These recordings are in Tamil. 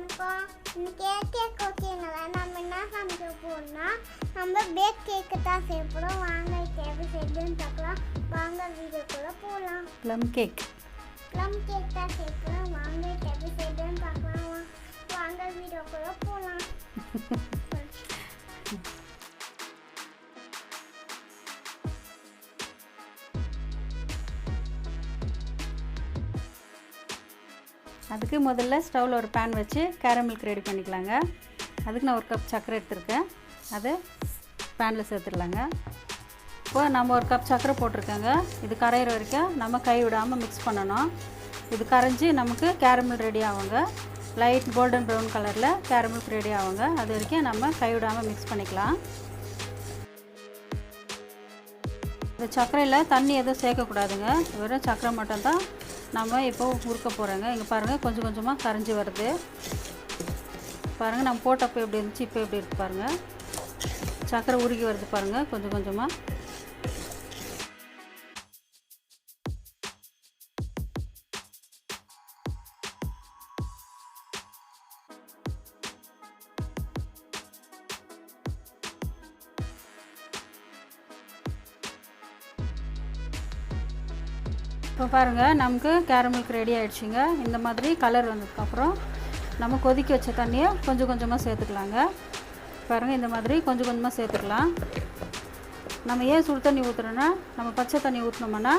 வணக்கம். இன்னைக்கு கேக் ஓகேங்களா? நம்ம என்ன சமைக்க போறோம்னா நம்ம பேக் கேக்கு தான் செய்ய போறோம். வாங்க எப்படி செய்யணும்னு பார்க்கலாம். வாங்க வீடியோக்குள்ள போகலாம். ப்ளம் கேக் தான் செய்ய போறோம். வாங்க எப்படி செய்யணும்னு பார்க்கலாம். வாங்க வீடியோக்குள்ள போகலாம். அதுக்கு முதல்ல ஸ்டவ்வில் ஒரு பேன் வச்சு கேரமில்க் ரெடி பண்ணிக்கலாங்க. அதுக்கு நான் ஒரு கப் சர்க்கரை எடுத்துருக்கேன். அதை பேனில் சேர்த்துடலாங்க. இப்போ நம்ம ஒரு கப் சர்க்கரை போட்டிருக்கேங்க. இது கரையிற வரைக்கும் நம்ம கை விடாமல் மிக்ஸ் பண்ணணும். இது கரைஞ்சி நமக்கு கேரமில் ரெடி ஆகுங்க. லைட் கோல்டன் ப்ரௌன் கலரில் கேரமில்க் ரெடி ஆகுங்க. அது வரைக்கும் நம்ம கை விடாமல் மிக்ஸ் பண்ணிக்கலாம். இந்த சர்க்கரையில் தண்ணி எதுவும் சேர்க்கக்கூடாதுங்க. வெறும் சர்க்கரை மட்டும்தான் நம்ம இப்போ உருக்க போகிறோங்க. இங்கே பாருங்கள், கொஞ்சம் கொஞ்சமாக கரைஞ்சி வருது பாருங்கள். நம்ம போட்டப்போ எப்படி இருந்துச்சு, இப்போ எப்படி இருக்குது பாருங்கள். சர்க்கரை உருகி வருது பாருங்கள் கொஞ்சம் கொஞ்சமாக. இப்போ பாருங்கள், நமக்கு கேரமில்க் ரெடி ஆகிடுச்சிங்க. இந்த மாதிரி கலர் வந்ததுக்கப்புறம் நம்ம கொதிக்க வச்ச தண்ணியை கொஞ்சம் கொஞ்சமாக சேர்த்துக்கலாங்க. பாருங்கள், இந்த மாதிரி கொஞ்சம் கொஞ்சமாக சேர்த்துக்கலாம். நம்ம ஏன் சுடு தண்ணி ஊற்றுறோன்னா, நம்ம பச்சை தண்ணி ஊற்றினோம்னா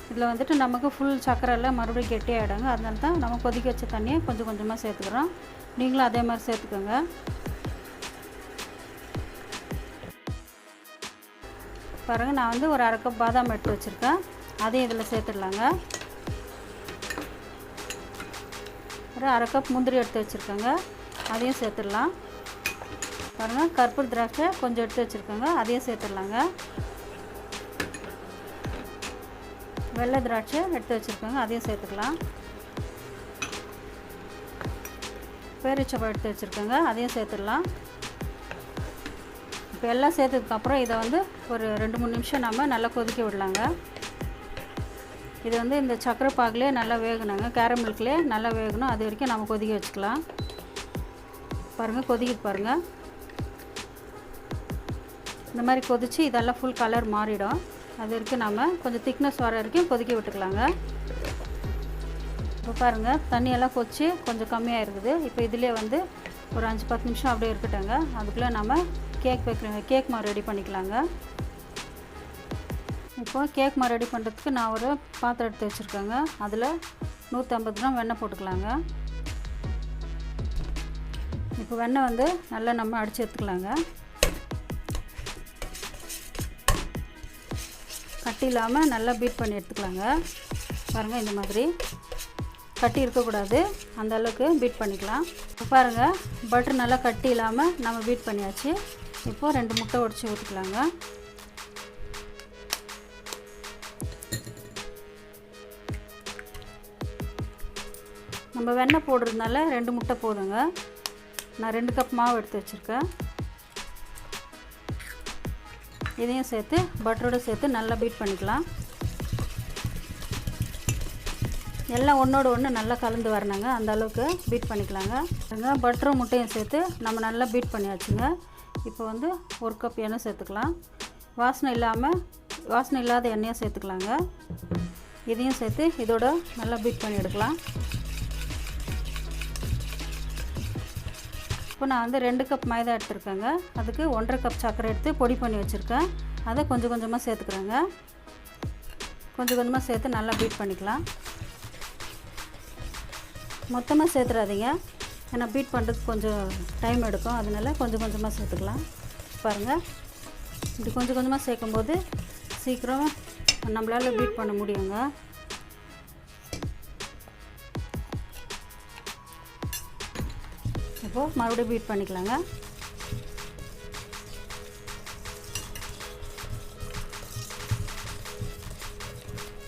இதில் வந்துட்டு நமக்கு ஃபுல் சக்கரையில் மறுபடியும் கெட்டியாகிடுங்க. அதனால தான் நம்ம கொதிக்க வச்ச தண்ணியை கொஞ்சம் கொஞ்சமாக சேர்த்துக்கிறோம். நீங்களும் அதே மாதிரி சேர்த்துக்கோங்க. பாருங்கள், நான் வந்து ஒரு அரை கப் பாதாம் எடுத்து வச்சுருக்கேன். அதையும் இதில் சேர்த்துடலாங்க. ஒரு அரை கப் முந்திரி எடுத்து வச்சுருக்கேங்க. அதையும் சேர்த்துடலாம். பாருங்கள், கருப்பு திராட்சை கொஞ்சம் எடுத்து வச்சுருக்கேங்க. அதையும் சேர்த்துடலாங்க. வெள்ளை திராட்சை எடுத்து வச்சுருக்கேங்க. அதையும் சேர்த்துக்கலாம். பேரிச்சம்பழம் எடுத்து வச்சுருக்கேங்க. அதையும் சேர்த்துடலாம். இப்போ எல்லாம் சேர்த்ததுக்கப்புறம் இதை வந்து ஒரு 2-3 நிமிஷம் நம்ம நல்லா கொதிக்க விடலாங்க. இது வந்து இந்த சக்கரை பாகுலேயே நல்லா வேகணுங்க. கேரமில்க்லேயே நல்லா வேகணும். அது வரைக்கும் நம்ம கொதிக்க வச்சுக்கலாம். பாருங்கள், கொதிக்கிட்டு பாருங்கள். இந்த மாதிரி கொதித்து இதெல்லாம் ஃபுல் கலர் மாறிடும். அது வரைக்கும் நம்ம கொஞ்சம் திக்னஸ் வர வரைக்கும் கொதிக்க விட்டுக்கலாங்க. இப்போ பாருங்கள், தண்ணியெல்லாம் கொதிச்சு கொஞ்சம் கம்மியாக இருக்குது. இப்போ இதிலே வந்து ஒரு 5-10 நிமிஷம் அப்படியே இருக்கட்டுங்க. அதுக்குள்ளே நம்ம கேக் மாவு ரெடி பண்ணிக்கலாங்க. இப்போ கேக் மாவு ரெடி பண்ணுறதுக்கு நான் ஒரு பாத்திரம் எடுத்து வச்சுருக்கேங்க. அதில் 150 கிராம் வெண்ணெய் போட்டுக்கலாங்க. இப்போ வெண்ணெய் வந்து நல்லா நம்ம அடித்து எடுத்துக்கலாங்க. கட்டி இல்லாமல் நல்லா பீட் பண்ணி எடுத்துக்கலாங்க. பாருங்கள், இந்த மாதிரி கட்டி இருக்கக்கூடாது, அந்த அளவுக்கு பீட் பண்ணிக்கலாம். இப்போ பாருங்கள், பட்டர் நல்லா கட்டி இல்லாமல் நம்ம பீட் பண்ணியாச்சு. இப்போது 2 முட்டை உடைச்சி ஊற்றிக்கலாங்க. நம்ம வெண்ணெய் போடுறதுனால 2 முட்டை போதுங்க. நான் 2 கப் மாவு எடுத்து வச்சுருக்கேன். இதையும் சேர்த்து பட்டரோடு சேர்த்து நல்லா பீட் பண்ணிக்கலாம். எல்லாம் ஒன்றோடு ஒன்று நல்லா கலந்து வரணுங்க. அந்த அளவுக்கு பீட் பண்ணிக்கலாங்க. பட்டரும் முட்டையும் சேர்த்து நம்ம நல்லா பீட் பண்ணியாச்சுங்க. இப்போ வந்து 1 கப் எண்ணெய் சேர்த்துக்கலாம். வாசனை இல்லாத எண்ணெயை சேர்த்துக்கலாங்க. இதையும் சேர்த்து இதோட நல்லா பீட் பண்ணி எடுக்கலாம். இப்போ நான் வந்து 2 கப் மைதா எடுத்துருக்கேங்க. அதுக்கு 1.5 கப் சர்க்கரை எடுத்து பொடி பண்ணி வச்சுருக்கேன். அதை கொஞ்சம் கொஞ்சமாக சேர்த்துக்கிறேங்க. கொஞ்சம் கொஞ்சமாக சேர்த்து நல்லா பீட் பண்ணிக்கலாம். மொத்தமாக சேர்த்துறாதீங்க, ஏன்னா பீட் பண்ணுறதுக்கு கொஞ்சம் டைம் எடுக்கும். அதனால கொஞ்சம் கொஞ்சமாக சேர்த்துக்கலாம். பாருங்கள், இப்படி கொஞ்சம் கொஞ்சமாக சேர்க்கும்போது சீக்கிரம் நம்மளால் பீட் பண்ண முடியுங்க. இப்போது மறுபடியும் பீட் பண்ணிக்கலாங்க.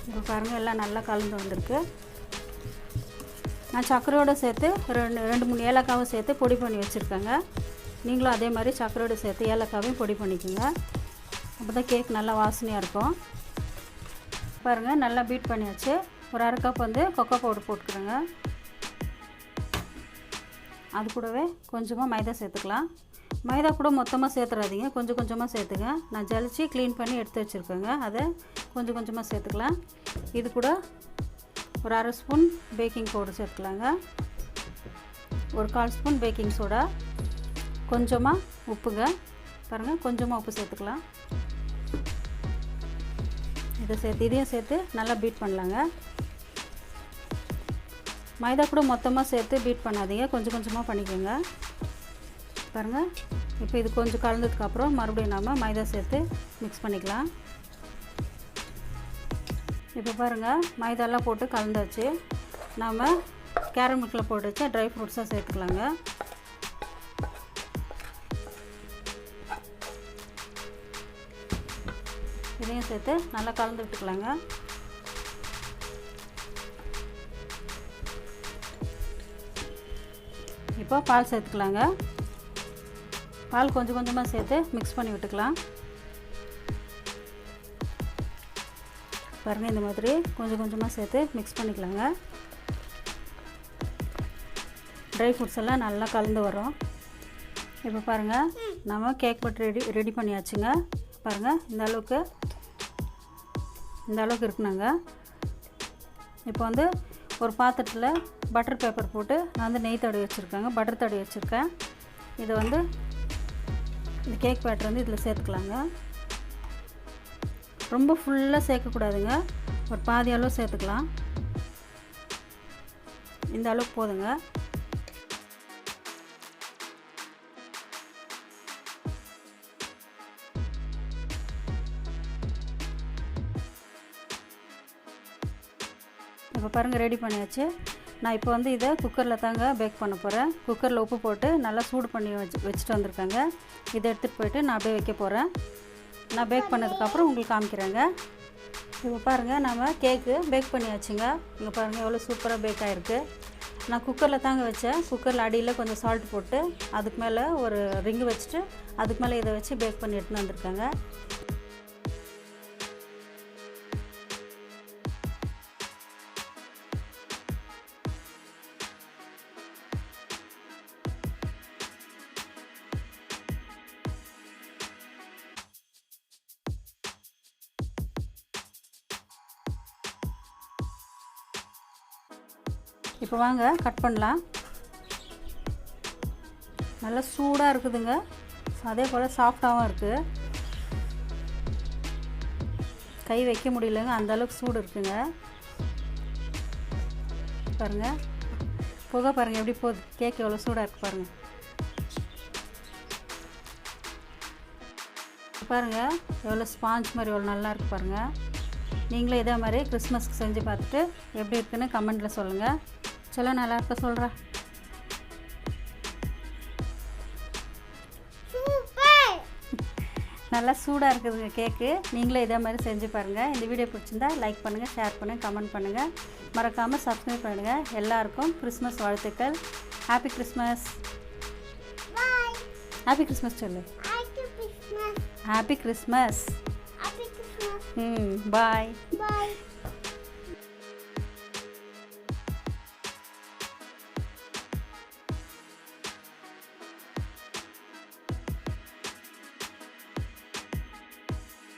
இப்போ பாருங்கள், எல்லாம் நல்லா கலந்து வந்திருக்கு. நான் சர்க்கரையோடு சேர்த்து 2-3 ஏலக்காவும் சேர்த்து பொடி பண்ணி வச்சுருக்கேங்க. நீங்களும் அதே மாதிரி சர்க்கரையோடு சேர்த்து ஏலக்காவையும் பொடி பண்ணிக்கோங்க. அப்போ தான் கேக் நல்லா வாசனையாக இருக்கும். பாருங்கள், நல்லா பீட் பண்ணியாச்சு. ஒரு 1/2 கப் வந்து கொக்கோ பவுடர் போட்டுக்கிறேங்க. அது கூடவே கொஞ்சமாக மைதா சேர்த்துக்கலாம். மைதா கூட மொத்தமாக சேர்த்துறாதீங்க, கொஞ்சம் கொஞ்சமாக சேர்த்துங்க. நான் ஜலிச்சு க்ளீன் பண்ணி எடுத்து வச்சுருக்கேங்க, அதை கொஞ்சம் கொஞ்சமாக சேர்த்துக்கலாம். இது கூட ஒரு 1/2 ஸ்பூன் பேக்கிங் பவுடர் சேர்த்துக்கலாங்க, ஒரு 1/4 ஸ்பூன் பேக்கிங் சோடா, கொஞ்சமாக உப்புங்க. பாருங்கள், கொஞ்சமாக உப்பு சேர்த்துக்கலாம். இதையும் சேர்த்து நல்லா பீட் பண்ணலாங்க. மைதா கூட மொத்தமாக சேர்த்து பீட் பண்ணாதீங்க, கொஞ்சம் கொஞ்சமாக பண்ணிக்கோங்க. பாருங்கள், இப்போ இது கொஞ்சம் கலந்ததுக்கப்புறம் மறுபடியும் நாம் மைதா சேர்த்து மிக்ஸ் பண்ணிக்கலாம். இப்போ பாருங்கள், மைதாலாம் போட்டு கலந்தாச்சு. நாம் கேரமில்கில் போட்டு வச்ச ட்ரை ஃப்ரூட்ஸாக சேர்த்துக்கலாங்க. இதையும் சேர்த்து நல்லா கலந்து விட்டுக்கலாங்க. இப்போ பால் சேர்த்துக்கலாங்க. பால் கொஞ்சம் கொஞ்சமாக சேர்த்து மிக்ஸ் பண்ணி விட்டுக்கலாம். பாருங்கள், இந்த மாதிரி கொஞ்சம் கொஞ்சமாக சேர்த்து மிக்ஸ் பண்ணிக்கலாங்க. ட்ரை ஃப்ரூட்ஸ் எல்லாம் நல்லா கலந்து வரும். இப்போ பாருங்கள், நம்ம கேக் பட்டர் ரெடி பண்ணியாச்சுங்க. பாருங்கள், இந்த அளவுக்கு இருக்குனாங்க. இப்போ வந்து ஒரு பாத்திரத்தில் பட்டர் பேப்பர் போட்டு நான் வந்து நெய் தடவி வச்சுருக்கேங்க, பட்டர் தடவி வச்சுருக்கேன். இதை வந்து இந்த கேக் பேட்டர் வந்து இதில் சேர்த்துக்கலாங்க. ரொம்ப ஃபுல்லாக சேர்க்கக்கூடாதுங்க, ஒரு பாதி அளவு சேர்த்துக்கலாம். இந்த அளவுக்கு போதுங்க. இப்போ பாருங்கள், ரெடி பண்ணியாச்சு. நான் இப்போ வந்து இதை குக்கரில் தாங்க பேக் பண்ண போகிறேன். குக்கரில் உப்பு போட்டு நல்லா சூடு பண்ணி வச்சுட்டு வந்திருக்காங்க. இதை எடுத்துகிட்டு போயிட்டு நான் அப்படியே வைக்க போகிறேன். நான் பேக் பண்ணதுக்கப்புறம் உங்களுக்கு காமிக்கிறேங்க. இப்போ பாருங்கள், நம்ம கேக்கு பேக் பண்ணியாச்சுங்க. இங்கே பாருங்கள், எவ்வளோ சூப்பராக பேக் ஆகிருக்கு. நான் குக்கரில் தாங்க வச்சேன். குக்கரில் அடியில் கொஞ்சம் சால்ட் போட்டு அதுக்கு மேலே ஒரு ரிங்கு வச்சுட்டு அதுக்கு மேலே இதை வச்சு பேக் பண்ணி எடுத்துன்னு வந்திருக்காங்க. இப்போ வாங்க கட் பண்ணலாம். நல்லா சூடாக இருக்குதுங்க, அதே போல் சாஃப்டாகவும் இருக்குது. கை வைக்க முடியலங்க, அந்தளவுக்கு சூடு இருக்குங்க. பாருங்கள், புகை பாருங்கள் எப்படி போகுது. கேக் எவ்வளோ சூடாக இருக்குது பாருங்கள். பாருங்கள், எவ்வளோ ஸ்பாஞ்ச் மாதிரி எவ்வளோ நல்லா இருக்குது பாருங்கள். நீங்களும் இதே மாதிரி கிறிஸ்மஸ்க்கு செஞ்சு பார்த்துட்டு எப்படி இருக்குன்னு கமெண்ட்டில் சொல்லுங்கள். சலோ, நல்லா இருக்க சொல்கிறேன். நல்லா சூடாக இருக்குதுங்க கேக்கு. நீங்களும் இதே மாதிரி செஞ்சு பாருங்கள். இந்த வீடியோ பிடிச்சிருந்தா லைக் பண்ணுங்கள், ஷேர் பண்ணுங்கள், கமெண்ட் பண்ணுங்கள். மறக்காமல் சப்ஸ்கிரைப் பண்ணுங்கள். எல்லாருக்கும் கிறிஸ்மஸ் வாழ்த்துக்கள். Happy Christmas. ஹாப்பி கிறிஸ்மஸ் சொல்லு. Happy Christmas. பாய்.